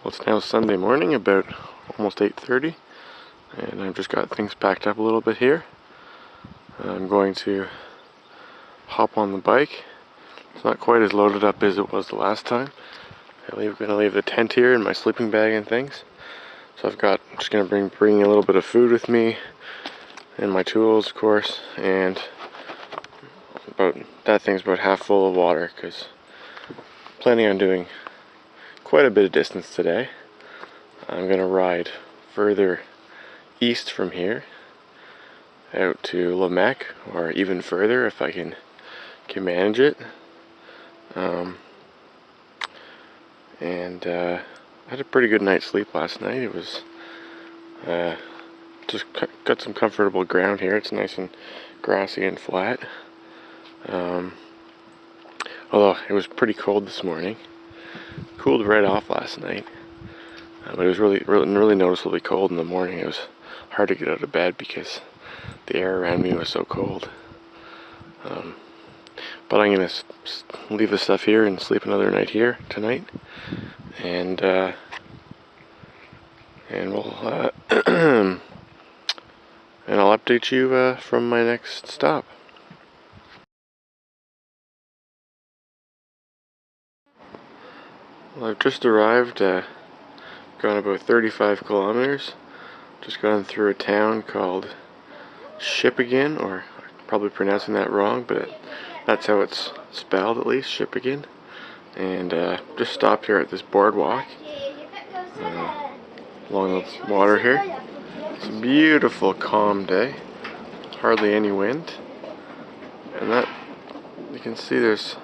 Well, it's now Sunday morning, about almost 8:30, and I've just got things packed up a little bit here. I'm going to hop on the bike. It's not quite as loaded up as it was the last time. I'm going to leave the tent here and my sleeping bag and things. So I'm just going to bring a little bit of food with me, and my tools, of course, and that thing's about half full of water, because I'm planning on doing quite a bit of distance today. I'm going to ride further east from here out to Lebec, or even further if I can manage it. I had a pretty good night's sleep last night. It was just got some comfortable ground here. It's nice and grassy and flat. Although it was pretty cold this morning. Cooled right off last night, but it was really noticeably cold in the morning. It was hard to get out of bed because the air around me was so cold. But I'm gonna leave the stuff here and sleep another night here tonight, and we'll and I'll update you from my next stop. Well, I've just arrived, gone about 35 kilometers, just gone through a town called Acadian, or I'm probably pronouncing that wrong, but that's how it's spelled, at least, Acadian, and just stopped here at this boardwalk along the water here. It's a beautiful, calm day, hardly any wind, and you can see there's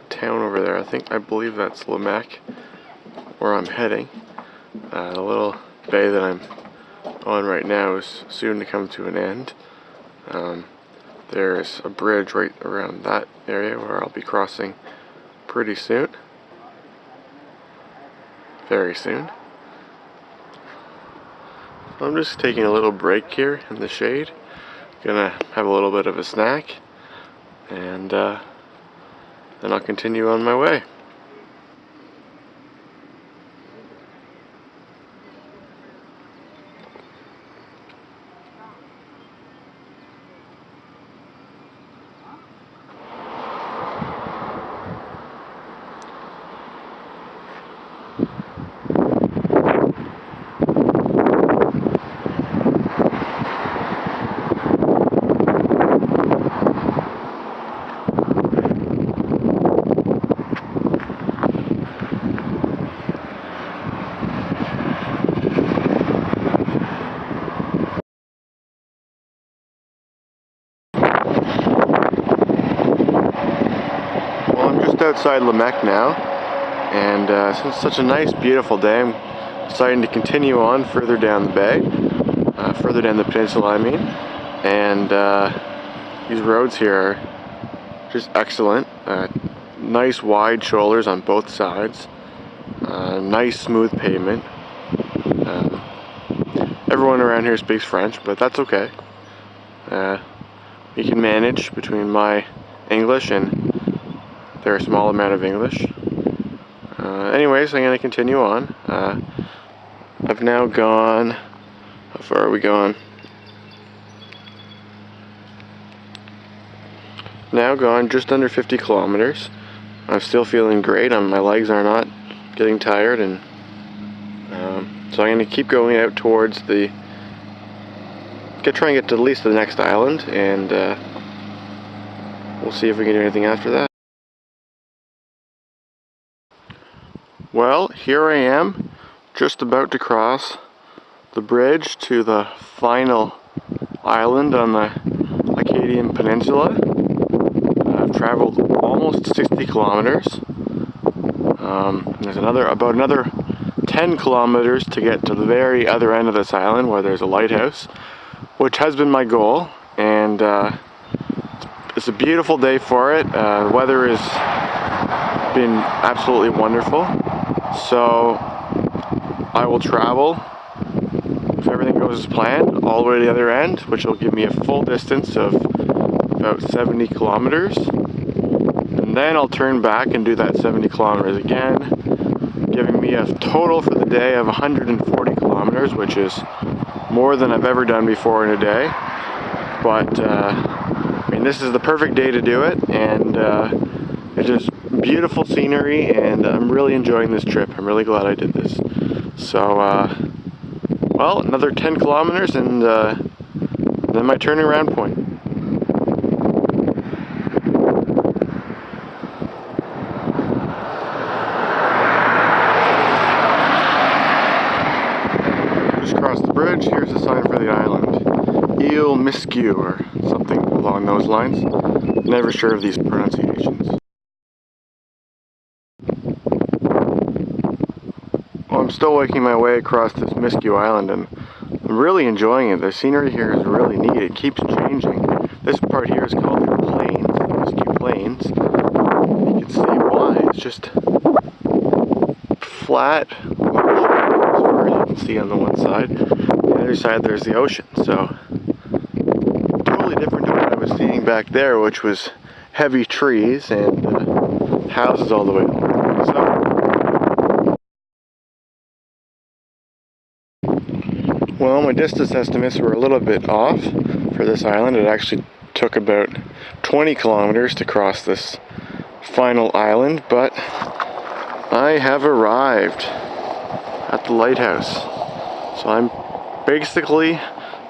town over there. I believe that's Lebec, where I'm heading. The little bay that I'm on right now is soon to come to an end. There's a bridge right around that area where I'll be crossing pretty soon. Very soon. I'm just taking a little break here in the shade. Gonna have a little bit of a snack, and then I'll continue on my way. Outside Lebec now, and since it's such a nice, beautiful day, I'm deciding to continue on further down the bay, further down the peninsula, I mean. And these roads here are just excellent. Nice wide shoulders on both sides, nice smooth pavement. Everyone around here speaks French, but that's okay. You can manage between my English and their small amount of English. Anyways, I'm going to continue on. I've now gone, how far are we gone? Now gone just under 50 kilometers. I'm still feeling great. My legs are not getting tired, and so I'm going to keep going out towards try and get to at least the next island, and we'll see if we can do anything after that. Well, here I am, just about to cross the bridge to the final island on the Acadian Peninsula. I've traveled almost 60 kilometers. There's about another 10 kilometers to get to the very other end of this island, where there's a lighthouse, which has been my goal, and it's a beautiful day for it. The weather has been absolutely wonderful. So I will travel, if everything goes as planned, all the way to the other end, which will give me a full distance of about 70 kilometers. And then I'll turn back and do that 70 kilometers again, giving me a total for the day of 140 kilometers, which is more than I've ever done before in a day. But I mean, this is the perfect day to do it, and it's just beautiful scenery, and I'm really enjoying this trip. I'm really glad I did this. So, well, another 10 kilometers and then my turning around point. Just crossed the bridge. Here's the sign for the island. Île Miscou, or something along those lines. Never sure of these pronunciations. Well, I'm still working my way across this Miscou Island, and I'm really enjoying it. The scenery here is really neat. It keeps changing. This part here is called the Plains, the Miscou Plains. You can see why. It's just flat, as far as you can see on the one side. On the other side there's the ocean. So totally different to what I was seeing back there, which was heavy trees and houses all the way along. So, well, my distance estimates were a little bit off for this island. It actually took about 20 kilometers to cross this final island, but I have arrived at the lighthouse. So I'm basically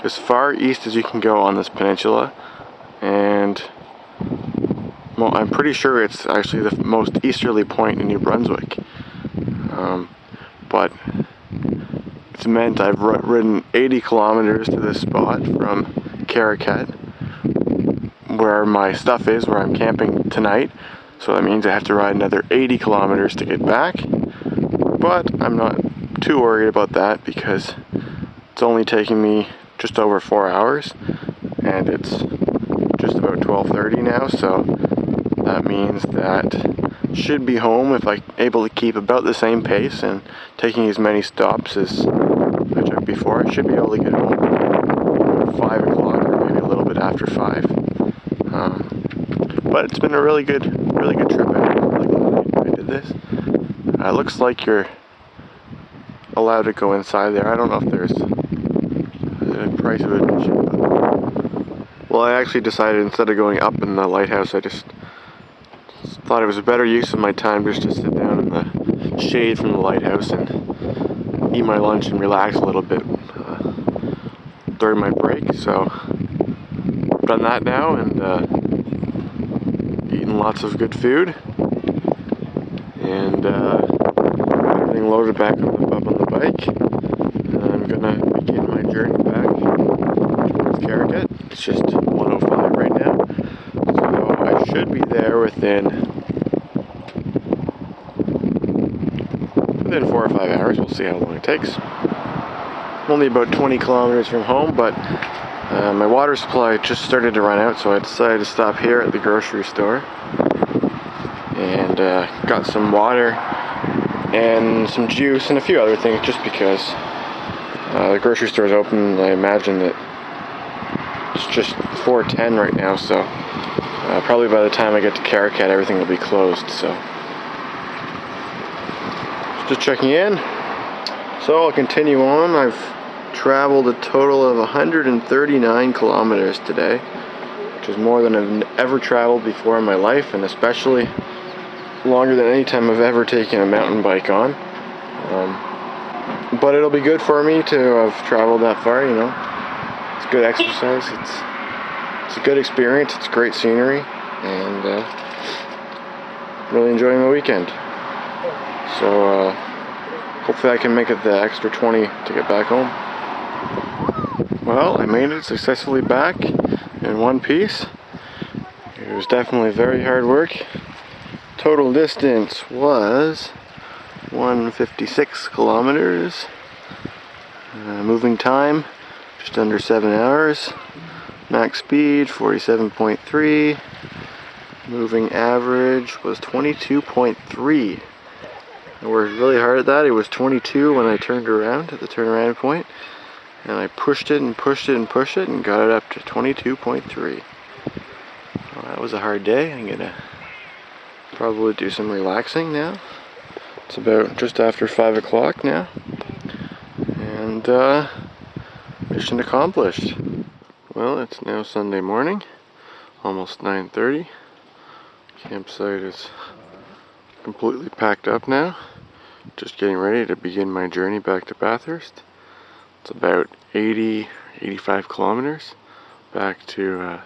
as far east as you can go on this peninsula, and well, I'm pretty sure it's actually the most easterly point in New Brunswick. But it's meant I've ridden 80 kilometers to this spot from Caraquet, where my stuff is, where I'm camping tonight. So that means I have to ride another 80 kilometers to get back. But I'm not too worried about that because it's only taking me just over 4 hours, and it's just about 12:30 now, so that means that should be home if I'm able to keep about the same pace and taking as many stops as I took before. I should be able to get home at 5 o'clock or maybe a little bit after 5. But it's been a really good trip. I'm really glad I did this. It looks like you're allowed to go inside there. I don't know if there's a price of admission. Well, I actually decided instead of going up in the lighthouse, I just thought it was a better use of my time just to sit down in the shade from the lighthouse and eat my lunch and relax a little bit during my break. So I've done that now, and eaten lots of good food, and everything loaded back up on the bike, and I'm gonna begin my journey back towards Caraquet. It's just 1:05 right now, so I should be there within 4 or 5 hours. We'll see how long it takes. I'm only about 20 kilometers from home, but my water supply just started to run out, so I decided to stop here at the grocery store and got some water and some juice and a few other things, just because the grocery store is open, and I imagine that it's just 4:10 right now, so probably by the time I get to Caraquet everything will be closed. So just checking in. So I'll continue on. I've traveled a total of 139 kilometers today, which is more than I've ever traveled before in my life, and especially longer than any time I've ever taken a mountain bike on. But it'll be good for me to have traveled that far, you know. It's good exercise, it's a good experience, it's great scenery, and really enjoying the weekend. So hopefully I can make it the extra 20 to get back home. Well, I made it successfully back in one piece. It was definitely very hard work. Total distance was 156 kilometers. Moving time, just under 7 hours. Max speed, 47.3. Moving average was 22.3. I worked really hard at that. It was 22 when I turned around at the turnaround point, and I pushed it and pushed it and pushed it and got it up to 22.3. Well, that was a hard day. I'm gonna probably do some relaxing now It's about just after 5 o'clock now, and mission accomplished. Well, it's now Sunday morning, almost 9:30. Campsite is completely packed up now. Just getting ready to begin my journey back to Bathurst. It's about 85 kilometers back to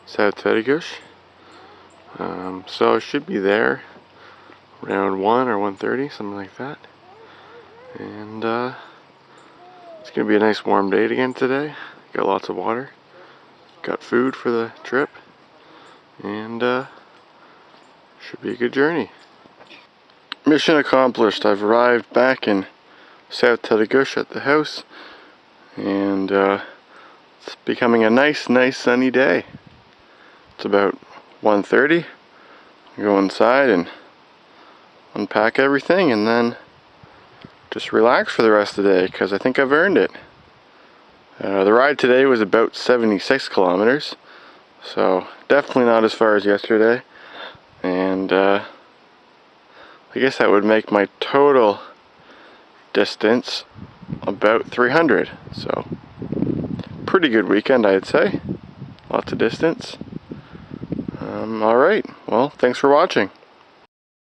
South Tetagouche. So I should be there around 1 or 1:30, something like that. And it's going to be a nice warm day again today. Got lots of water. Got food for the trip. And should be a good journey. Mission accomplished. I've arrived back in South Tetagouche at the house. And it's becoming a nice sunny day. It's about 1:30. Go inside and unpack everything and then just relax for the rest of the day because I think I've earned it. The ride today was about 76 kilometers, so definitely not as far as yesterday, and I guess that would make my total distance about 300, so pretty good weekend, I'd say. Lots of distance. Alright, well, thanks for watching.